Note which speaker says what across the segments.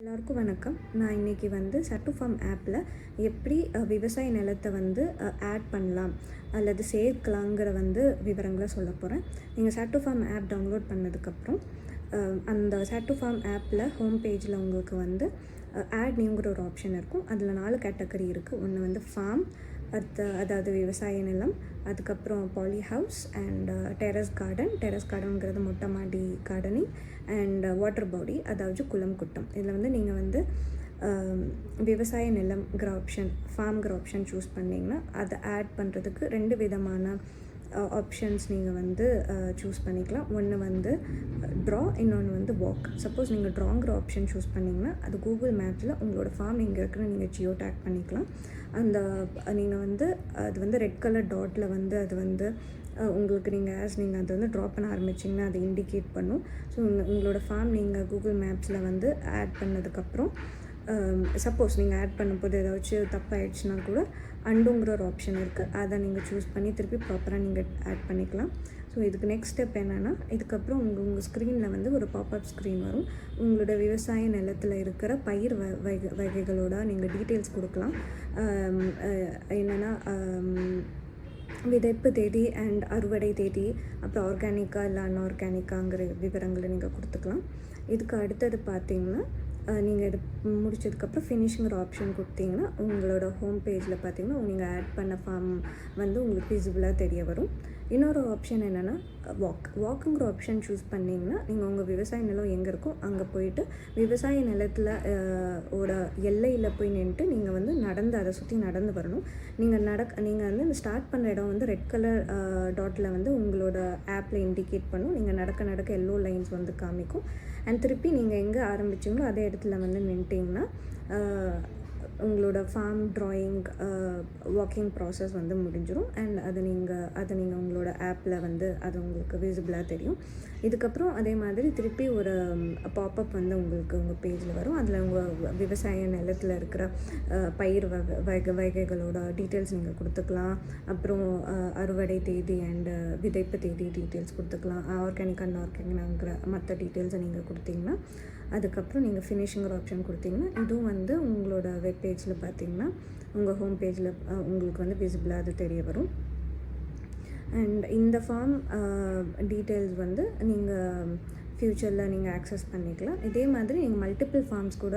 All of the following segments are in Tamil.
Speaker 1: எல்லாருக்கும் வணக்கம். நான் இன்றைக்கி வந்து சட்டு ஃபார்ம் ஆப்பில் எப்படி விவசாய நிலத்தை வந்து ஆட் பண்ணலாம் அல்லது சேர்க்கலாங்கிற வந்து விவரங்களை சொல்ல போகிறேன். நீங்கள் சட்டு ஃபார்ம் ஆப் டவுன்லோட் பண்ணதுக்கப்புறம் அந்த சட்டு ஃபார்ம் ஆப்பில் ஹோம் பேஜில் உங்களுக்கு வந்து ஆட் நியூங்கிற ஒரு ஆப்ஷன் இருக்கும். அதில் 4 கேட்டகரி இருக்குது. ஒன்று வந்து ஃபார்ம், அதாவது விவசாய நிலம், அதுக்கப்புறம் பாலி ஹவுஸ் அண்ட் டெரஸ் கார்டனுங்கிறது மொட்டை மாடி கார்டனிங் அண்ட் வாட்டர் பாடி, அதாவது குளம் குட்டம். இதில் வந்து நீங்கள் வந்து விவசாய நிலம்ங்கிற ஆப்ஷன், ஃபார்ம்ங்கிற ஆப்ஷன் சூஸ் பண்ணிங்கன்னா அதை ஆட் பண்ணுறதுக்கு 2 விதமான ஆப்ஷன்ஸ் நீங்கள் வந்து சூஸ் பண்ணிக்கலாம். ஒன்று வந்து ட்ரா, இன்னொன்று வந்து வாக். சப்போஸ் நீங்கள் ட்ராங்கிற ஆப்ஷன் சூஸ் பண்ணிங்கன்னா அது கூகுள் மேப்ஸில் உங்களோட ஃபார்ம் எங்கே இருக்குன்னு நீங்கள் ஜியோ டேக் பண்ணிக்கலாம். அந்த நீங்கள் வந்து அது வந்து ரெட் கலர் டாட்டில் வந்து அது வந்து உங்களுக்கு நீங்கள் அதை வந்து ட்ரா பண்ண ஆரம்பிச்சிங்கன்னா அது இண்டிகேட் பண்ணும். ஸோ உங்களோட ஃபார்ம் நீங்கள் கூகுள் மேப்ஸில் வந்து ஆட் பண்ணதுக்கப்புறம் சப்போஸ் நீங்கள் ஆட் பண்ணும்போது ஏதாச்சும் தப்பாயிடுச்சுன்னா கூட அண்டுங்கிற ஒரு ஆப்ஷன் இருக்குது. அதை நீங்கள் சூஸ் பண்ணி திருப்பி ப்ராப்பராக நீங்கள் ஆட் பண்ணிக்கலாம். ஸோ இதுக்கு நெக்ஸ்ட் ஸ்டெப் என்னென்னா, இதுக்கப்புறம் உங்கள் ஸ்க்ரீனில் வந்து ஒரு பாப்அப் ஸ்க்ரீன் வரும். உங்களோட விவசாய நிலத்தில் இருக்கிற பயிர் வகைகளோட நீங்கள் டீட்டெயில்ஸ் கொடுக்கலாம். என்னென்னா விதைப்பு தேதி அண்ட் அறுவடை தேதி, அப்புறம் ஆர்கானிக்கா இல்லை அன்ஆர்கானிக்காங்கிற விவரங்களை நீங்கள் கொடுத்துக்கலாம். இதுக்கு அடுத்தது பார்த்திங்கன்னா, நீங்கள் இது முடிச்சதுக்கப்புறம் ஃபினிஷிங்கிற ஆப்ஷன் கொடுத்தீங்கன்னா உங்களோட ஹோம் பேஜில் பார்த்தீங்கன்னா நீங்கள் ஆட் பண்ண ஃபார்ம் வந்து உங்களுக்கு விசிபிளாக தெரிய வரும். இன்னொரு ஆப்ஷன் என்னென்னா வாக்குங்கிற ஆப்ஷன் சூஸ் பண்ணிங்கன்னா நீங்கள் உங்கள் விவசாய நிலம் எங்கே இருக்கோ அங்கே போயிட்டு விவசாய நிலத்தில் எல்லையில் போய் நின்றுட்டு நீங்கள் வந்து அதை சுற்றி நடந்து வரணும். நீங்கள் வந்து இந்த ஸ்டார்ட் பண்ண இடம் வந்து ரெட் கலர் டாட்டில் வந்து உங்களோட ஆப்பில் இண்டிகேட் பண்ணும். நீங்கள் நடக்க எல்லோ லைன்ஸ் வந்து காமிக்கும். அண்ட் திருப்பி நீங்கள் எங்கே ஆரம்பிச்சிங்களோ அதே இடத்துல வந்து நின்ட்டிங்கன்னா உங்களோட ஃபார்ம் ட்ராயிங் வாக்கிங் ப்ராசஸ் வந்து முடிஞ்சிடும். அண்ட் அதை நீங்கள் உங்களோட ஆப்பில் வந்து அது உங்களுக்கு விசிபிளாக தெரியும். இதுக்கப்புறம் அதே மாதிரி திருப்பி ஒரு பாப்அப் வந்து உங்களுக்கு உங்கள் பேஜில் வரும். அதில் உங்கள் விவசாய நிலத்தில் இருக்கிற பயிர் வகைகளோட டீட்டெயில்ஸ் நீங்கள் கொடுத்துக்கலாம். அப்புறம் அறுவடை தேதி அண்டு விதைப்பு தேதி டீட்டெயில்ஸ் கொடுத்துக்கலாம். ஆர்கானிக் அன்ஆர்கானிக்ங்கிற மற்ற டீட்டெயில்ஸை நீங்கள் கொடுத்தீங்கன்னா அதுக்கப்புறம் நீங்கள் ஃபினிஷிங்கிற ஆப்ஷன் கொடுத்தீங்கன்னா இதுவும் வந்து உங்களோட வெப் பேஜில் பார்த்தீங்கன்னா உங்கள் ஹோம் பேஜில் உங்களுக்கு வந்து விசிபிளாக அது தெரிய வரும். அண்ட் இந்த ஃபார்ம் டீட்டெயில்ஸ் வந்து நீங்கள் ஃப்யூச்சரில் நீங்கள் ஆக்சஸ் பண்ணிக்கலாம். இதே மாதிரி நீங்கள் மல்டிபிள் ஃபார்ம்ஸ் கூட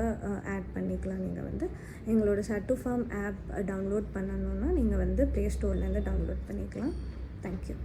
Speaker 1: ஆட் பண்ணிக்கலாம். நீங்கள் வந்து எங்களோட சட்டு ஃபார்ம் ஆப் டவுன்லோட் பண்ணணுன்னா நீங்கள் வந்து ப்ளே ஸ்டோர்லேருந்து டவுன்லோட் பண்ணிக்கலாம். தேங்க்யூ.